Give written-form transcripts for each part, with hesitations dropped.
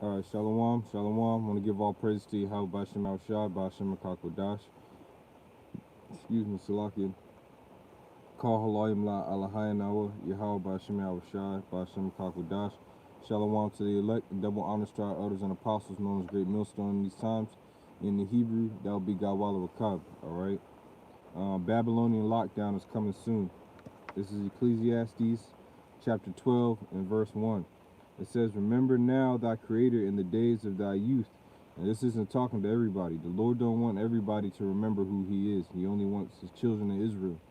All right, Shalom, Shalom. I want to give all praise to Yahweh Bashem Shai, Bashem Kakodash. Excuse me, Salakia. Call Halayim La Alahayanawa, Yahweh Bashem Shai, Bashem Kakodash. Shalom to the elect, double honor to our elders and apostles, known as Great Millstone in these times. In the Hebrew, that will be Gawala Rakab. All right. Babylonian lockdown is coming soon. This is Ecclesiastes chapter 12 and verse 1. It says, remember now thy creator in the days of thy youth. And this isn't talking to everybody. The Lord don't want everybody to remember who he is. He only wants his children of Israel.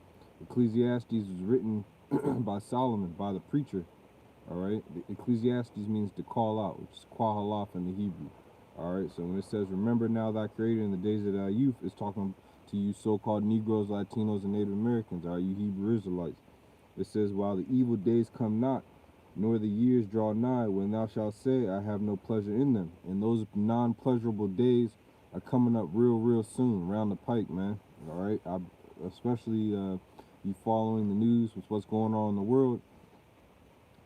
Ecclesiastes was written by Solomon, by the preacher. All right. The Ecclesiastes means to call out, which is kwahalaf in the Hebrew. All right. So when it says, remember now thy creator in the days of thy youth, it's talking to you so-called Negroes, Latinos, and Native Americans. All right, you Hebrew Israelites. It says, while the evil days come not, nor the years draw nigh, when thou shalt say, I have no pleasure in them. And those non-pleasurable days are coming up real soon, around the pike, man. All right, especially you following the news with what's going on in the world.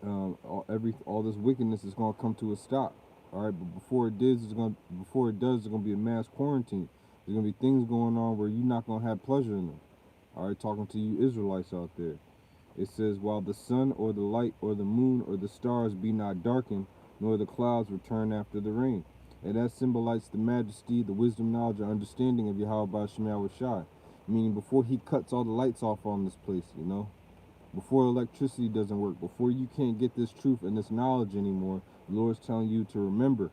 All this wickedness is going to come to a stop. All right, but before it does, there's going to be a mass quarantine. There's going to be things going on where you're not going to have pleasure in them. All right, talking to you Israelites out there. It says, while the sun or the light or the moon or the stars be not darkened, nor the clouds return after the rain. And that symbolizes the majesty, the wisdom, knowledge, and understanding of Yahweh Ba'Shem Shai. Meaning before he cuts all the lights off on this place, you know. Before electricity doesn't work, before you can't get this truth and this knowledge anymore, the Lord's telling you to remember.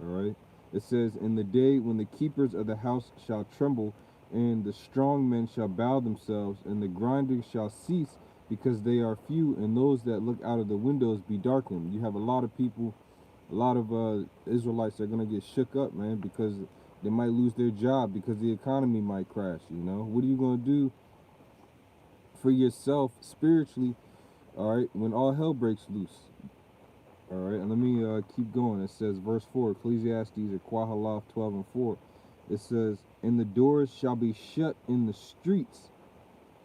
Alright? It says, in the day when the keepers of the house shall tremble, and the strong men shall bow themselves, and the grinders shall cease, because they are few, and those that look out of the windows be darkened. You have a lot of people, a lot of Israelites are going to get shook up, man, because they might lose their job, because the economy might crash, you know? What are you going to do for yourself spiritually, all right, when all hell breaks loose? All right, and let me keep going. It says, verse 4, Ecclesiastes or Kwahalaf 12 and 4. It says, and the doors shall be shut in the streets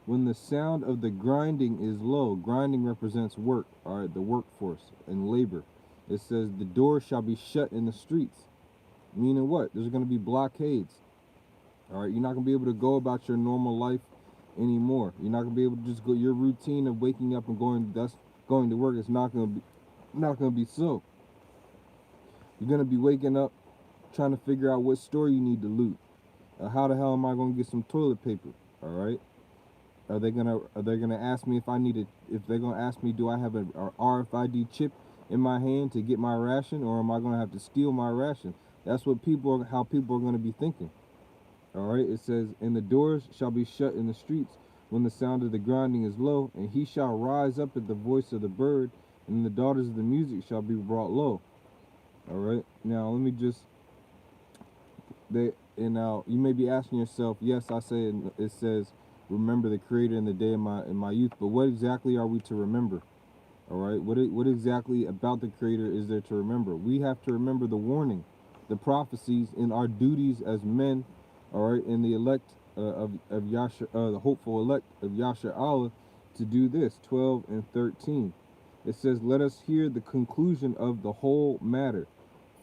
when the sound of the grinding is low. Grinding represents work, all right, the workforce and labor. It says the doors shall be shut in the streets. Meaning what? There's going to be blockades. All right, you're not going to be able to go about your normal life anymore. You're not going to be able to just go. Your routine of waking up and going to work is not going to be so. You're going to be waking up trying to figure out what store you need to loot. How the hell am I going to get some toilet paper? All right. Are they gonna ask me if they're gonna ask me, do I have a RFID chip in my hand to get my ration, or am I gonna have to steal my ration? That's what how people are gonna be thinking. All right. It says, and the doors shall be shut in the streets when the sound of the grinding is low, and he shall rise up at the voice of the bird, and the daughters of the music shall be brought low. All right. Now let me just now you may be asking yourself, yes, I say it says, remember the creator in the day of my youth, but what exactly are we to remember? All right, what exactly about the creator is there to remember? We have to remember the warning, the prophecies, and our duties as men, all right, and the elect of Yasha, the hopeful elect of Yasha Allah, to do this. 12 and 13. It says, let us hear the conclusion of the whole matter.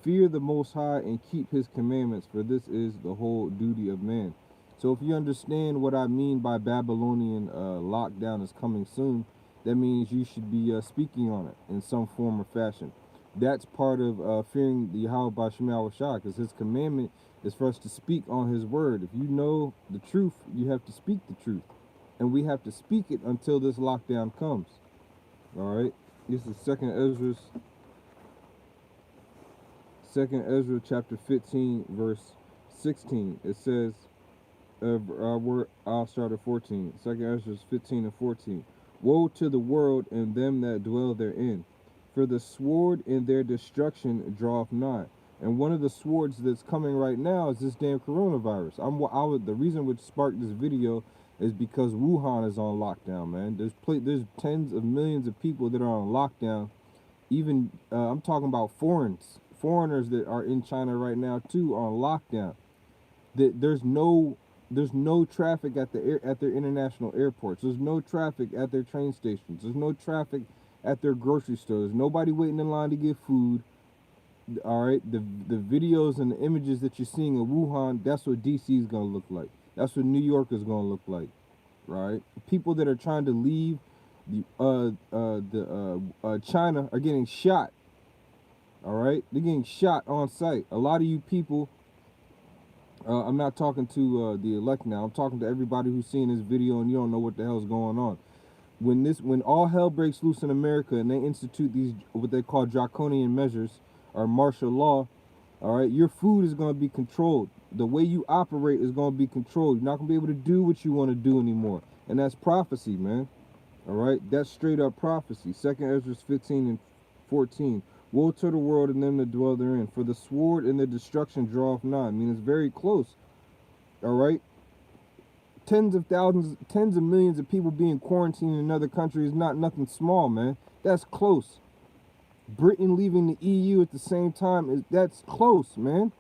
Fear the Most High and keep his commandments, for this is the whole duty of man. So if you understand what I mean by Babylonian lockdown is coming soon, that means you should be speaking on it in some form or fashion. That's part of fearing the Yahweh Ba'Shem Shai, because his commandment is for us to speak on his word. If you know the truth, you have to speak the truth. And we have to speak it until this lockdown comes. All right? This is Second Ezra chapter 15, verse 16. It says, I'll start at 14. Second Ezra 15 and 14. Woe to the world and them that dwell therein, for the sword in their destruction draweth nigh. And one of the swords that's coming right now is this damn coronavirus. The reason which sparked this video is because Wuhan is on lockdown, man. There's tens of millions of people that are on lockdown. Even I'm talking about foreigners that are in China right now too are on lockdown. There's no traffic at their international airports. There's no traffic at their train stations. There's no traffic at their grocery stores. Nobody waiting in line to get food. All right, the videos and the images that you're seeing in Wuhan, that's what DC is gonna look like. That's what New York is gonna look like, right? People that are trying to leave China are getting shot. All right, they're getting shot on sight. A lot of you people. I'm not talking to the elect now. I'm talking to everybody who's seeing this video and you don't know what the hell's going on. When all hell breaks loose in America and they institute these what they call draconian measures or martial law, all right, your food is going to be controlled. The way you operate is going to be controlled. You're not going to be able to do what you want to do anymore. And that's prophecy, man. All right, that's straight up prophecy. 2nd Ezra 15 and 14. Woe to the world and them that dwell therein, for the sword and the destruction draweth nigh. I mean, it's very close. All right, tens of thousands, tens of millions of people being quarantined in another country is not nothing small, man. That's close. Britain leaving the EU at the same time that's close, man.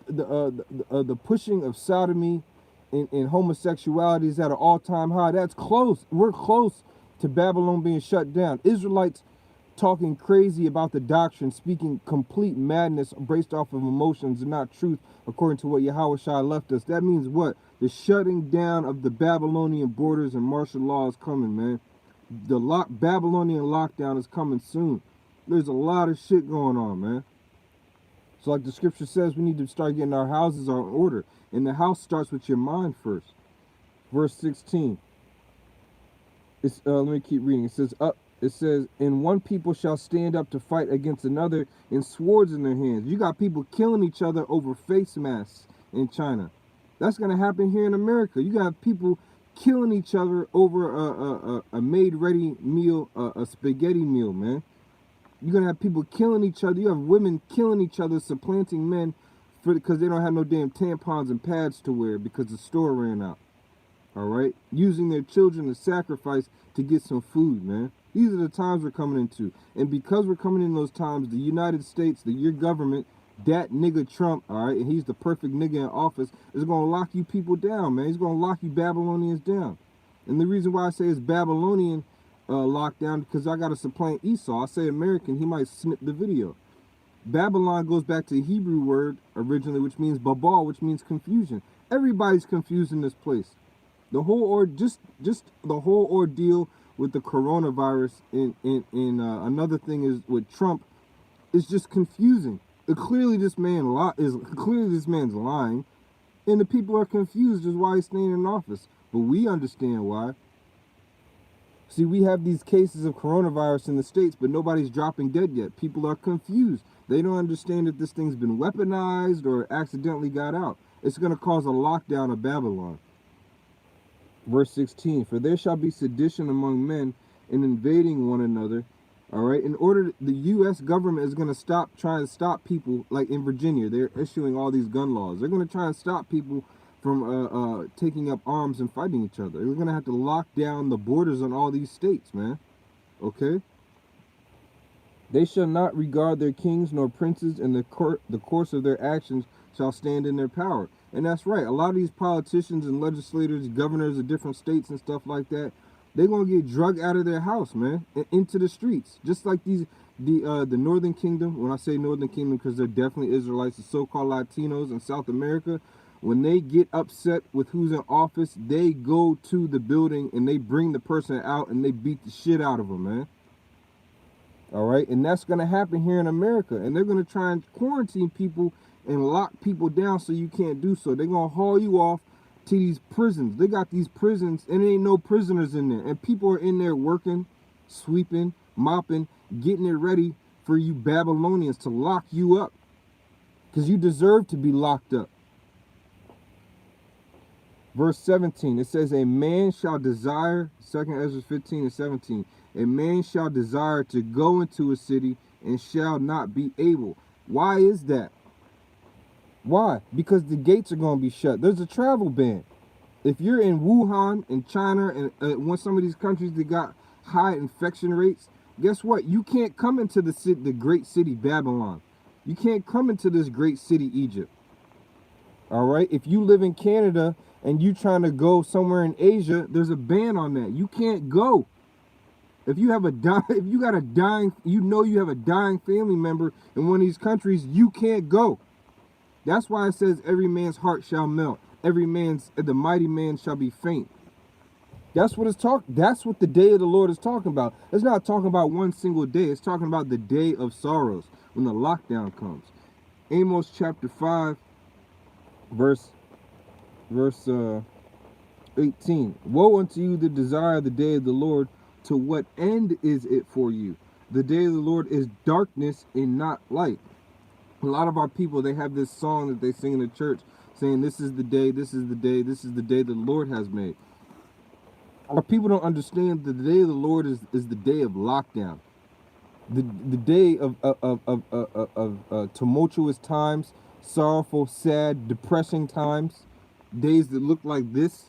The pushing of sodomy and homosexuality is at an all-time high. That's close. We're close to Babylon being shut down. Israelites talking crazy about the doctrine, speaking complete madness based off of emotions and not truth, according to what Yahweh Shai left us. That means what? The shutting down of the Babylonian borders and martial law is coming, man. The Babylonian lockdown is coming soon. There's a lot of shit going on, man. So like the scripture says, we need to start getting our houses in order. And the house starts with your mind first. Verse 16. Let me keep reading. It says, and one people shall stand up to fight against another and swords in their hands. You got people killing each other over face masks in China. That's going to happen here in America. You got people killing each other over a made-ready meal, a spaghetti meal, man. You're going to have people killing each other. You have women killing each other, supplanting men because they don't have no damn tampons and pads to wear because the store ran out. All right? Using their children as sacrifice to get some food, man. These are the times we're coming into. And because we're coming in those times, the United States, your government, that nigga Trump, all right, and he's the perfect nigga in office, is going to lock you people down, man. He's going to lock you Babylonians down. And the reason why I say it's Babylonian lockdown, because I got to supplant Esau. I say American, he might snip the video. Babylon goes back to the Hebrew word originally, which means babal, which means confusion. Everybody's confused in this place. The whole just the whole ordeal with the coronavirus and another thing is with Trump is just confusing. Clearly this man's lying, and the people are confused as why he's staying in office. But we understand why. See, we have these cases of coronavirus in the States, but nobody's dropping dead yet. People are confused. They don't understand if this thing's been weaponized or accidentally got out. It's going to cause a lockdown of Babylon. Verse 16, for there shall be sedition among men and invading one another. All right, the U.S. government is going to try and stop people, like in Virginia, they're issuing all these gun laws. They're going to try and stop people from taking up arms and fighting each other. We're going to have to lock down the borders on all these states, man. Okay? They shall not regard their kings nor princes, and the course of their actions shall stand in their power. And that's right. A lot of these politicians and legislators, governors of different states and stuff like that, they're going to get drugged out of their house, man, and into the streets. Just like the Northern Kingdom. When I say Northern Kingdom, because they're definitely Israelites, the so-called Latinos in South America, when they get upset with who's in office, they go to the building and they bring the person out and they beat the shit out of them, man. All right, and that's going to happen here in America. And they're going to try and quarantine people and lock people down so you can't do so. They're going to haul you off to these prisons. They got these prisons and there ain't no prisoners in there. And people are in there working, sweeping, mopping, getting it ready for you Babylonians to lock you up. Because you deserve to be locked up. Verse 17, it says, a man shall desire, 2nd Ezra 15 and 17, a man shall desire to go into a city and shall not be able. Why is that? Why? Because the gates are going to be shut. There's a travel ban. If you're in Wuhan, in China, and one some of these countries that got high infection rates, guess what? You can't come into the great city Babylon. You can't come into this great city Egypt. All right? If you live in Canada and you trying to go somewhere in Asia, there's a ban on that. You can't go. If you have a if you got a dying, you have a dying family member in one of these countries, you can't go. That's why it says every man's heart shall melt. The mighty man shall be faint. That's what that's what the day of the Lord is talking about. It's not talking about one single day. It's talking about the day of sorrows when the lockdown comes. Amos chapter 5, verse 18. Woe unto you that desire the day of the Lord. To what end is it for you? The day of the Lord is darkness and not light. A lot of our people, they have this song that they sing in the church saying, this is the day, this is the day, this is the day the Lord has made. Our people don't understand that the day of the Lord is the day of lockdown. The day of tumultuous times, sorrowful, sad, depressing times, days that look like this,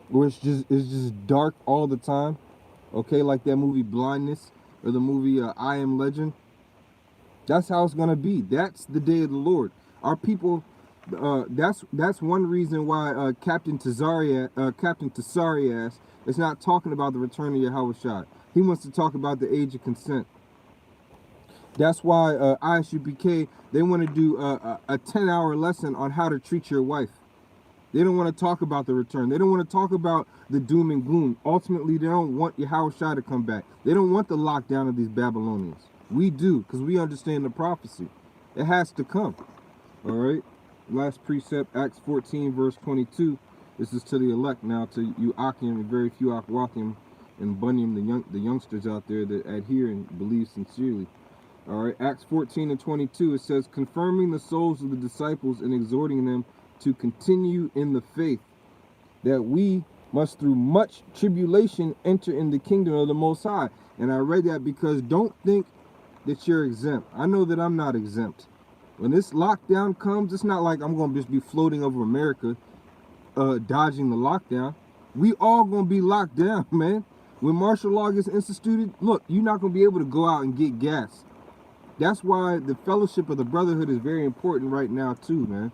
where it's just dark all the time. Okay, like that movie Blindness or the movie I Am Legend. That's how it's gonna be. That's the day of the Lord. Our people. That's one reason why Captain Tesarias is not talking about the return of Yahushua. He wants to talk about the age of consent. That's why ISUPK, they want to do a 10-hour lesson on how to treat your wife. They don't want to talk about the return. They don't want to talk about the doom and gloom. Ultimately, they don't want Yahushua to come back. They don't want the lockdown of these Babylonians. We do, because we understand the prophecy. It has to come. All right? Last precept, Acts 14, verse 22. This is to the elect now, to you Akim, and very few Akwakim and Bunyim, the youngsters out there that adhere and believe sincerely. All right, Acts 14 and 22, it says, confirming the souls of the disciples and exhorting them to continue in the faith, that we must through much tribulation enter in the kingdom of the Most High. And I read that because don't think that you're exempt. I know that I'm not exempt. When this lockdown comes, it's not like I'm going to just be floating over America, dodging the lockdown. We all going to be locked down, man. When martial law gets instituted, look, you're not going to be able to go out and get gas. That's why the fellowship of the brotherhood is very important right now too, man.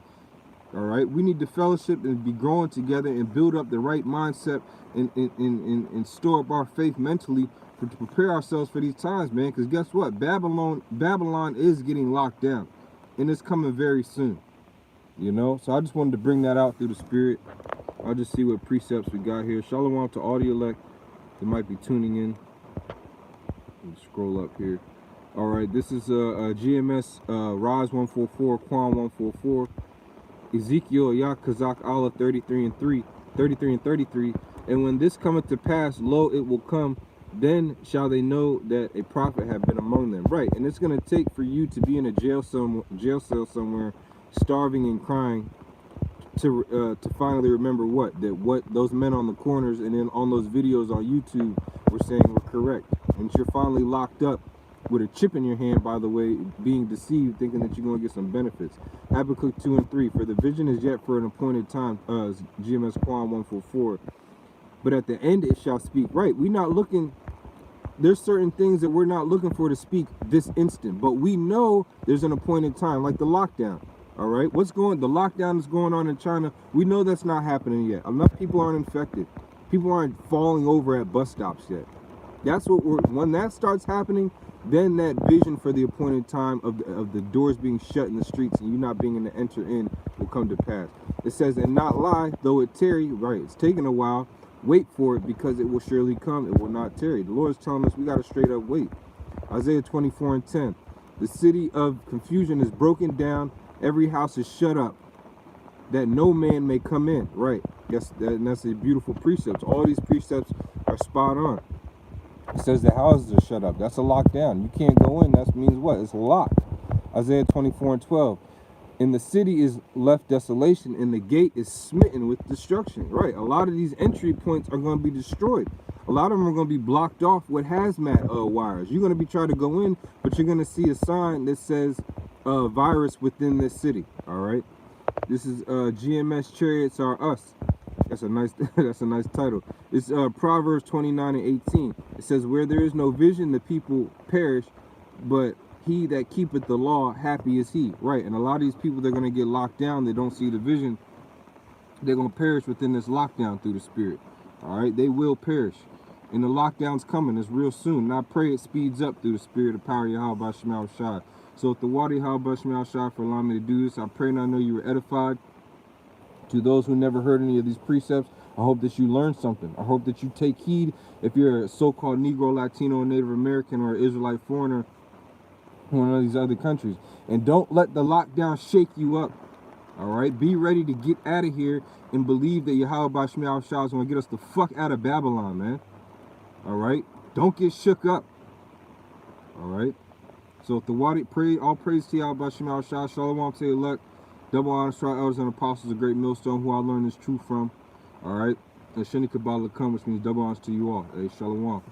All right, we need to fellowship and be growing together and build up the right mindset and store up our faith mentally to prepare ourselves for these times, man. Because guess what? Babylon is getting locked down, and it's coming very soon. So I just wanted to bring that out through the spirit. I'll just see what precepts we got here. Shalom to all the elect that might be tuning in. Scroll up here. All right, this is GMS Rise 144, Quan 144. Ezekiel Yakazak Allah 33 and 33. And when this cometh to pass, lo, it will come, then shall they know that a prophet have been among them. Right, and it's going to take for you to be in a jail cell somewhere, starving and crying, to finally remember what those men on the corners and then on those videos on YouTube were saying were correct. And you're finally locked up with a chip in your hand, by the way, being deceived, thinking that you're going to get some benefits. Habakkuk 2 and 3. For the vision is yet for an appointed time, GMS Quan 144. But at the end it shall speak. Right, we're not looking, there's certain things that we're not looking for to speak this instant. But we know there's an appointed time, like the lockdown. All right, the lockdown is going on in China. We know that's not happening yet. Enough people aren't infected. People aren't falling over at bus stops yet. That's what when that starts happening, then that vision for the appointed time of the doors being shut in the streets and you not being able to enter in will come to pass. It says, and not lie, though it tarry. Right, it's taking a while. Wait for it, because it will surely come. It will not tarry. The Lord is telling us we got to straight up wait. Isaiah 24 and 10. The city of confusion is broken down. Every house is shut up, that no man may come in. Right. Yes, that's a beautiful precept. All these precepts are spot on. It says the houses are shut up. That's a lockdown. You can't go in. That means what? It's locked. Isaiah 24 and 12. And the city is left desolation, and the gate is smitten with destruction. Right. A lot of these entry points are going to be destroyed. A lot of them are going to be blocked off with hazmat wires. You're going to be trying to go in, but you're going to see a sign that says virus within this city. All right. This is GMS Chariots Are Us. That's a nice title. It's Proverbs 29 and 18. It says, where there is no vision, the people perish, but he that keepeth the law, happy is he. Right. And a lot of these people, they're going to get locked down. They don't see the vision. They're going to perish within this lockdown through the spirit. All right. They will perish. And the lockdown's coming. It's real soon. And I pray it speeds up through the spirit of power of Yahweh Shema Shai. So if the water Yahweh Shema Shai for allowing me to do this, I pray and I know you were edified. To those who never heard any of these precepts, I hope that you learned something. I hope that you take heed if you're a so-called Negro, Latino, Native American, or Israelite foreigner in one of these other countries. And don't let the lockdown shake you up. All right? Be ready to get out of here and believe that Yahweh Shema Shai is going to get us the fuck out of Babylon, man. All right? Don't get shook up. All right? So if the water, all praise to Yahweh Shema Shai. Shalom to elect. Double honors to our elders and apostles, a great millstone who I learned this truth from. All right? And Sheni Kabbalah come, which means double honors to you all. Hey, shalom.